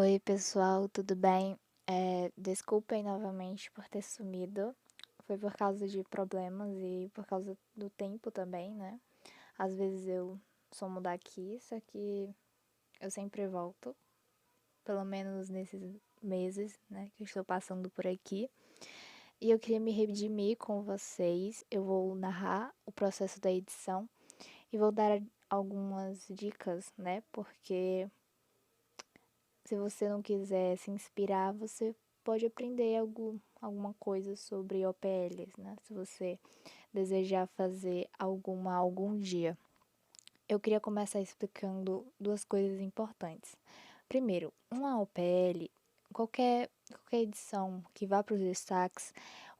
Oi, pessoal, tudo bem? Desculpem novamente por ter sumido. Foi por causa de problemas e por causa do tempo também, né? Às vezes eu sumo daqui, só que eu sempre volto, pelo menos nesses meses, né, que eu estou passando por aqui. E eu queria me redimir com vocês. Eu vou narrar o processo da edição e vou dar algumas dicas, né? Porque se você não quiser se inspirar, você pode aprender alguma coisa sobre OPLs, né? Se você desejar fazer algum dia. Eu queria começar explicando duas coisas importantes. Primeiro, uma OPL, qualquer edição que vá para os destaques,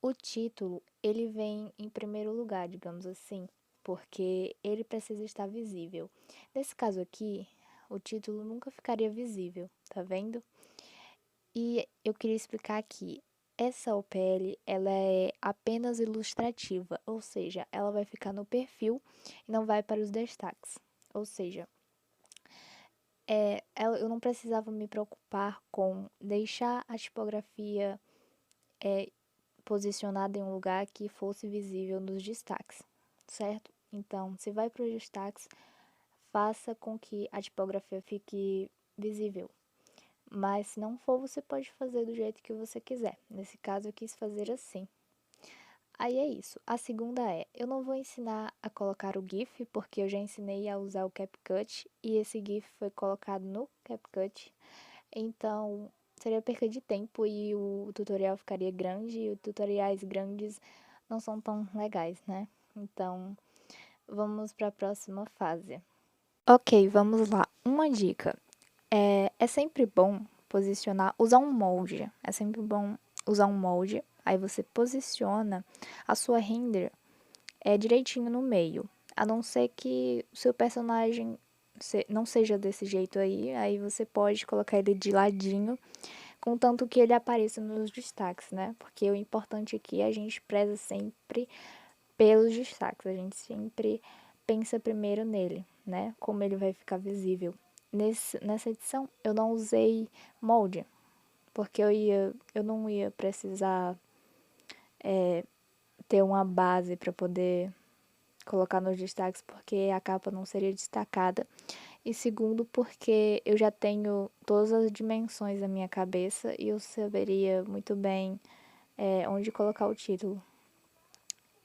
o título ele vem em primeiro lugar, digamos assim, porque ele precisa estar visível. Nesse caso aqui, o título nunca ficaria visível, tá vendo? E eu queria explicar aqui, essa OPL, ela é apenas ilustrativa, ou seja, ela vai ficar no perfil e não vai para os destaques. Ou seja, eu não precisava me preocupar com deixar a tipografia posicionada em um lugar que fosse visível nos destaques, certo? Então, se vai para os destaques, faça com que a tipografia fique visível. Mas se não for, você pode fazer do jeito que você quiser. Nesse caso, eu quis fazer assim. Aí é isso. A segunda é, eu não vou ensinar a colocar o GIF, porque eu já ensinei a usar o CapCut e esse GIF foi colocado no CapCut. Então, seria perca de tempo e o tutorial ficaria grande e os tutoriais grandes não são tão legais, né? Então, vamos para a próxima fase. Ok, vamos lá. Uma dica. É sempre bom usar um molde. É sempre bom usar um molde. Aí você posiciona a sua render direitinho no meio. A não ser que o seu personagem não seja desse jeito aí você pode colocar ele de ladinho, contanto que ele apareça nos destaques, né? Porque o importante aqui é a gente preza sempre pelos destaques, a gente sempre pensa primeiro nele, né? Como ele vai ficar visível. Nessa edição eu não usei molde, porque eu não ia precisar ter uma base para poder colocar nos destaques, porque a capa não seria destacada. E segundo, porque eu já tenho todas as dimensões na minha cabeça e eu saberia muito bem onde colocar o título.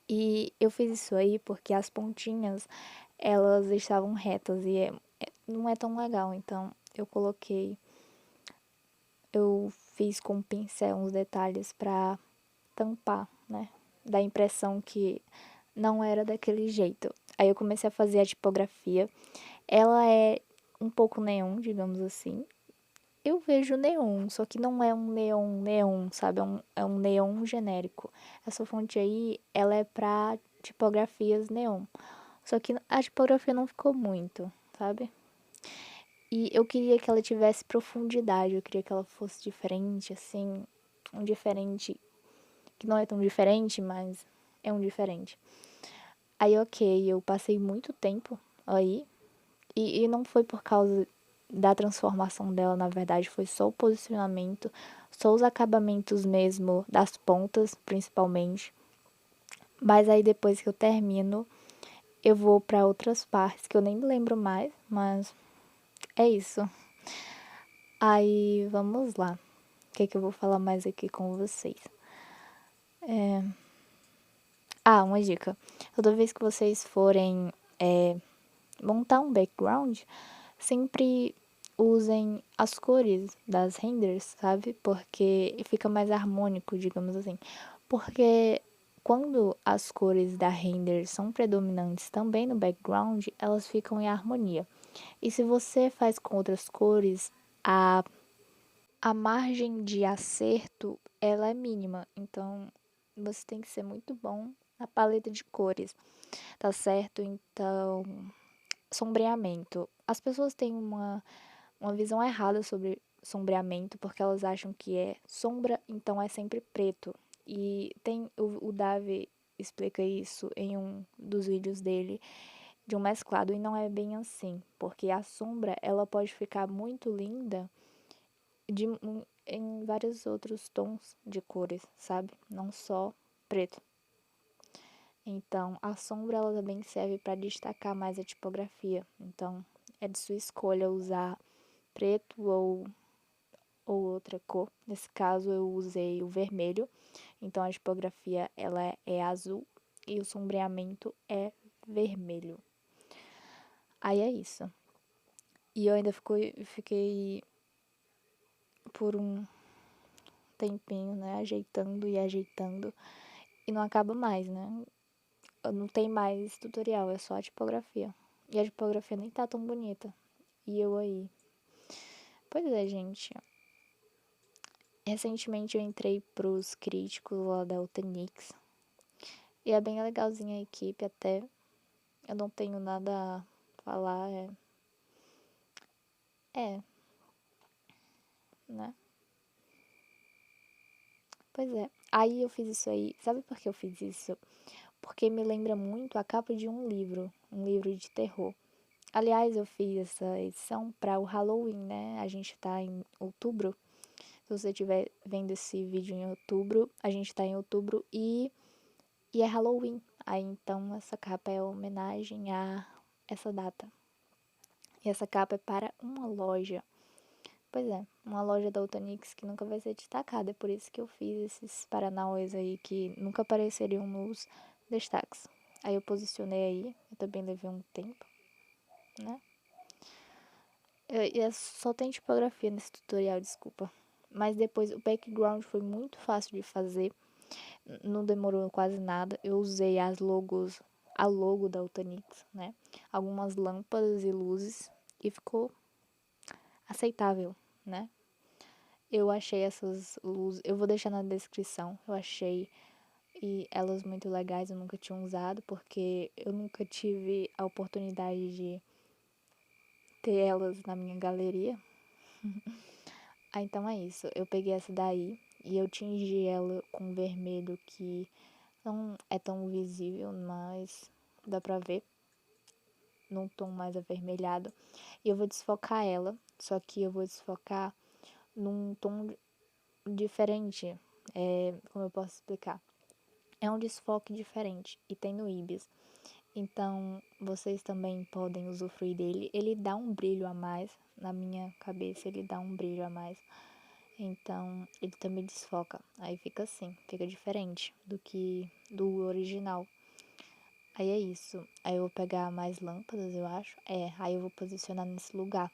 E eu fiz isso aí porque as pontinhas, elas estavam retas e não é tão legal, então eu fiz com o pincel uns detalhes pra tampar, né? Da impressão que não era daquele jeito. Aí eu comecei a fazer a tipografia. Ela é um pouco neon, digamos assim. Eu vejo neon, só que não é um neon, sabe? É um neon genérico. Essa fonte aí, ela é pra tipografias neon. Só que a tipografia não ficou muito, sabe? E eu queria que ela tivesse profundidade, eu queria que ela fosse diferente, assim, um diferente que não é tão diferente, mas é um diferente. Aí, ok, eu passei muito tempo aí, e não foi por causa da transformação dela, na verdade, foi só o posicionamento, só os acabamentos mesmo, das pontas, principalmente. Mas aí depois que eu termino, eu vou para outras partes que eu nem me lembro mais, mas é isso. Aí, vamos lá. O que é que eu vou falar mais aqui com vocês? Uma dica. Toda vez que vocês forem montar um background, sempre usem as cores das renders, sabe? Porque fica mais harmônico, digamos assim. Porque quando as cores da render são predominantes também no background, elas ficam em harmonia. E se você faz com outras cores, a margem de acerto ela é mínima. Então você tem que ser muito bom na paleta de cores, tá certo? Então, sombreamento. As pessoas têm uma visão errada sobre sombreamento, porque elas acham que é sombra, então é sempre preto. E tem o Davi explica isso em um dos vídeos dele de um mesclado e não é bem assim, porque a sombra ela pode ficar muito linda em vários outros tons de cores, sabe? Não só preto. Então, a sombra ela também serve para destacar mais a tipografia. Então, é de sua escolha usar preto ou outra cor. Nesse caso, eu usei o vermelho. Então, a tipografia ela é azul e o sombreamento é vermelho. Aí é isso. E eu ainda fiquei por um tempinho, né, ajeitando e ajeitando. E não acaba mais, né? Não tem mais tutorial, é só a tipografia. E a tipografia nem tá tão bonita. E eu aí. Pois é, gente. Recentemente eu entrei pros críticos lá da Utenix. E é bem legalzinha a equipe até. Eu não tenho nada a falar. Né? Pois é. Aí eu fiz isso aí. Sabe por que eu fiz isso? Porque me lembra muito a capa de um livro de terror. Aliás, eu fiz essa edição para o Halloween, né? A gente tá em outubro. Se você estiver vendo esse vídeo em outubro, a gente tá em outubro e é Halloween. Aí então essa capa é homenagem a essa data. E essa capa é para uma loja. Pois é, uma loja da Utanix que nunca vai ser destacada. É por isso que eu fiz esses paranauês aí que nunca apareceriam nos destaques. Aí eu posicionei aí, eu também levei um tempo, né? Só tem tipografia nesse tutorial, desculpa. Mas depois o background foi muito fácil de fazer. Não demorou quase nada. Eu usei a logo da Utanix, né? Algumas lâmpadas e luzes e ficou aceitável, né? Eu achei essas luzes, eu vou deixar na descrição. Eu achei e elas muito legais, eu nunca tinha usado porque eu nunca tive a oportunidade de ter elas na minha galeria. Ah, então é isso. Eu peguei essa daí e eu tingi ela com vermelho que não é tão visível, mas dá pra ver num tom mais avermelhado. E eu vou desfocar ela, só que eu vou desfocar num tom diferente. Como eu posso explicar? É um desfoque diferente e tem no Ibis. Então, vocês também podem usufruir dele. Ele dá um brilho a mais. Na minha cabeça, ele dá um brilho a mais. Então, ele também desfoca. Aí fica assim, fica diferente do que do original. Aí é isso. Aí eu vou pegar mais lâmpadas, eu acho. Aí eu vou posicionar nesse lugar.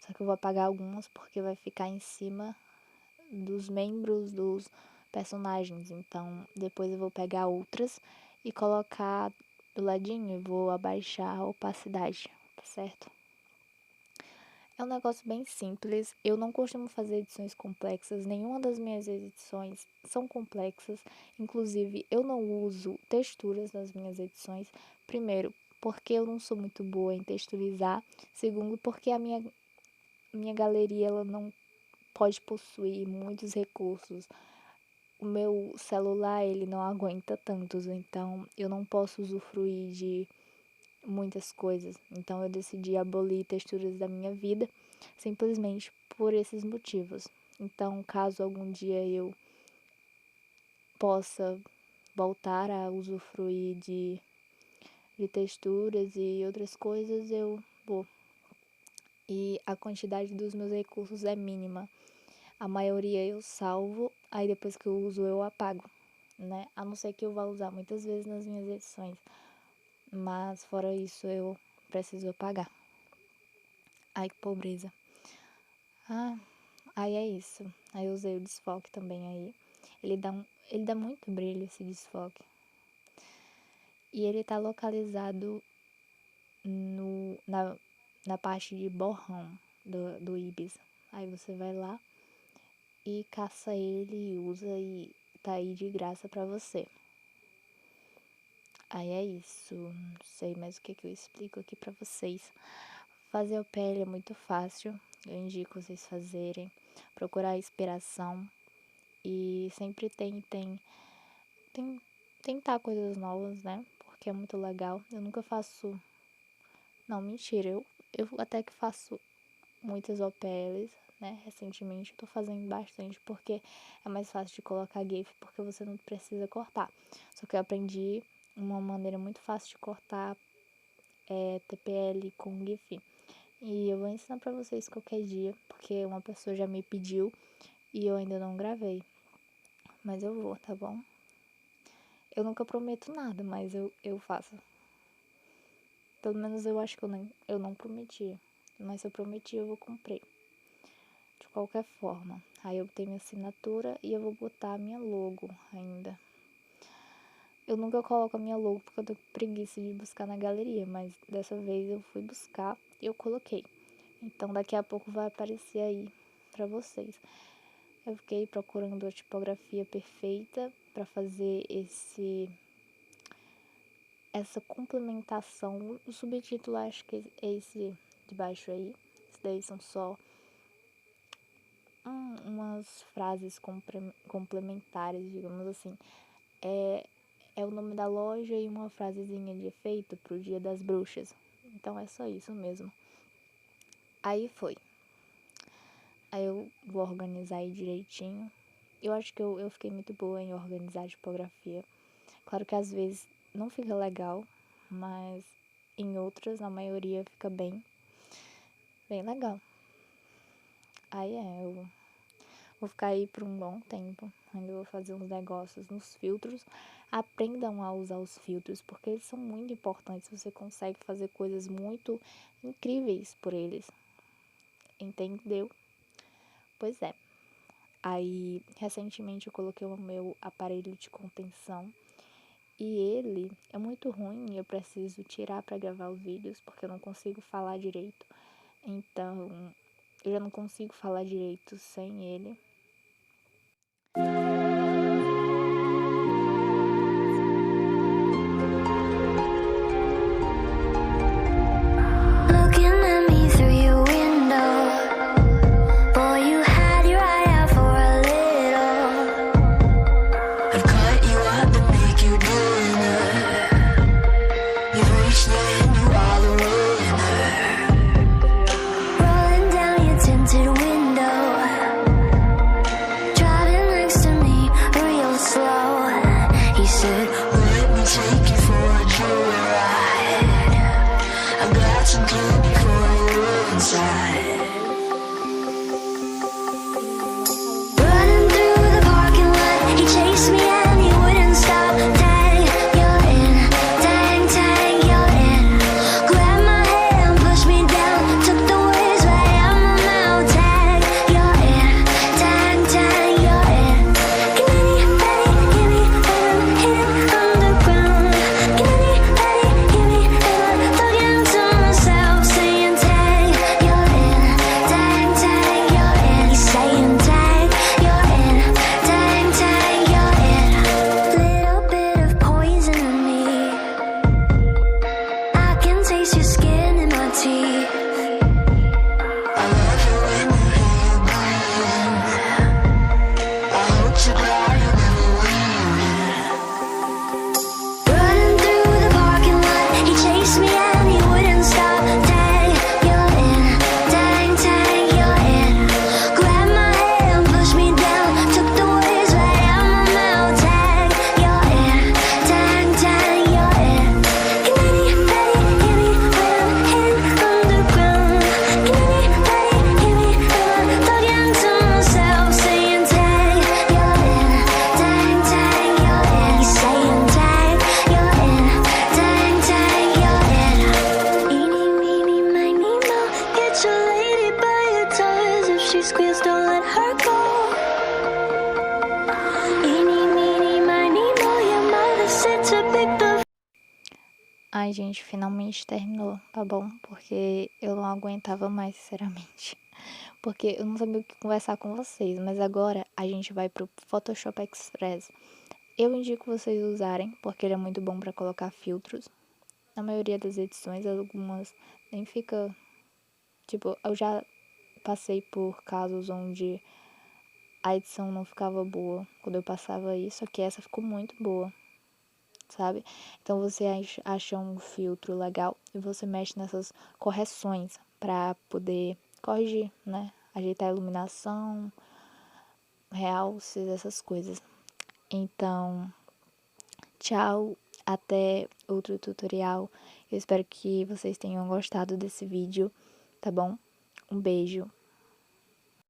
Só que eu vou apagar algumas porque vai ficar em cima dos membros dos personagens. Então, depois eu vou pegar outras e colocar do ladinho e vou abaixar a opacidade, tá certo? É um negócio bem simples. Eu não costumo fazer edições complexas. Nenhuma das minhas edições são complexas. Inclusive, eu não uso texturas nas minhas edições. Primeiro, porque eu não sou muito boa em texturizar. Segundo, porque a minha galeria ela não pode possuir muitos recursos. O meu celular ele não aguenta tantos, então eu não posso usufruir de muitas coisas. Então eu decidi abolir texturas da minha vida simplesmente por esses motivos. Então, caso algum dia eu possa voltar a usufruir de texturas e outras coisas, eu vou. E a quantidade dos meus recursos é mínima. A maioria eu salvo, aí depois que eu uso eu apago, né? A não ser que eu vá usar muitas vezes nas minhas edições. Mas fora isso eu preciso apagar. Ai, que pobreza. Ah, aí é isso. Aí eu usei o desfoque também aí. Ele dá muito brilho esse desfoque. E ele tá localizado na parte de borrão do Ibis. Aí você vai lá e caça ele e usa e tá aí de graça pra você. Aí é isso. Não sei mais o que eu explico aqui pra vocês. Fazer o PL é muito fácil. Eu indico vocês fazerem. Procurar inspiração. E sempre tentar coisas novas, né? Porque é muito legal. Eu nunca faço. Não, mentira. Eu até que faço muitas OPLs, né? Recentemente eu tô fazendo bastante, porque é mais fácil de colocar GIF, porque você não precisa cortar. Só que eu aprendi uma maneira muito fácil de cortar TPL com GIF. E eu vou ensinar pra vocês qualquer dia, porque uma pessoa já me pediu e eu ainda não gravei. Mas eu vou, tá bom? Eu nunca prometo nada, mas eu faço. Pelo menos eu acho que eu não prometi. Mas se eu prometi, eu vou cumprir. De qualquer forma. Aí eu tenho minha assinatura e eu vou botar a minha logo ainda. Eu nunca coloco a minha logo porque eu tô com preguiça de buscar na galeria. Mas dessa vez eu fui buscar e eu coloquei. Então daqui a pouco vai aparecer aí pra vocês. Eu fiquei procurando a tipografia perfeita para fazer essa complementação. O subtítulo acho que é esse de baixo aí. Esses daí são só umas frases complementares, digamos assim. É o nome da loja e uma frasezinha de efeito pro Dia das Bruxas. Então é só isso mesmo. Aí foi. Aí eu vou organizar aí direitinho. Eu acho que eu fiquei muito boa em organizar a tipografia. Claro que às vezes não fica legal, mas em outras, na maioria, fica bem legal. Aí eu vou ficar aí por um bom tempo. Ainda vou fazer uns negócios nos filtros. Aprendam a usar os filtros, porque eles são muito importantes. Você consegue fazer coisas muito incríveis por eles. Entendeu? Pois é. Aí, recentemente eu coloquei o meu aparelho de contenção. E ele é muito ruim e eu preciso tirar para gravar os vídeos, porque eu não consigo falar direito. Então, eu já não consigo falar direito sem ele. Looking at me through your window, boy, you had your eye out for a little. I've cut you up and make you dinner. You've reached the end, you are the winner. Rolling down your tinted window, driving next to me real slow. He said, let me take you for a joyride. I've got some candy for you inside. Running through the parking lot, he chased me and he wouldn't stop. Tang, you're in. Tang, tang, you're in. Grabbed my hand, pushed me down, took the words right out my mouth. Tang, you're in. Tang, tang, you're in. Can anybody hear me when I'm hidden underground? Can anybody hear me if I'm talking to myself, saying tang, you're in. Tang, tang, you're in. He's saying tang, you're in. Tang, tang, you're in. Little bit of poison in me. I can taste your skin in my teeth. I love you when you hear you breathing. I hope you cry and never leave. Running through the parking lot, he chased me and he wouldn't stop. Tang, you're in. Tang, tang, you're in. Grabbed my hand, pushed me down, took the words right out my mouth. Tang, you're in. Tang, tang, you're in. Can anybody hear me when I'm hidden underground? Can anybody hear me if I'm talking to myself, saying tang, you're in. Tang, tang, you're in. He's saying tang, you're in. Tang, tang, you're in. Eeny, meeny, miny, mo. Get your lady by your toes. If she squeals, don't let her go. Eeny, meeny, miny, mo. Your mother said to pick the Ai, gente, finalmente terminou, tá bom? Porque eu não aguentava mais, sinceramente. Porque eu não sabia o que conversar com vocês, mas agora a gente vai pro Photoshop Express. Eu indico vocês usarem, porque ele é muito bom para colocar filtros. Na maioria das edições, algumas nem fica... Tipo, eu já passei por casos onde a edição não ficava boa quando eu passava isso, só que essa ficou muito boa, sabe? Então você acha um filtro legal e você mexe nessas correções pra poder corrigir, né? ajeitar a iluminação, realces, essas coisas. Então, tchau, até outro tutorial. Eu espero que vocês tenham gostado desse vídeo, tá bom? Um beijo.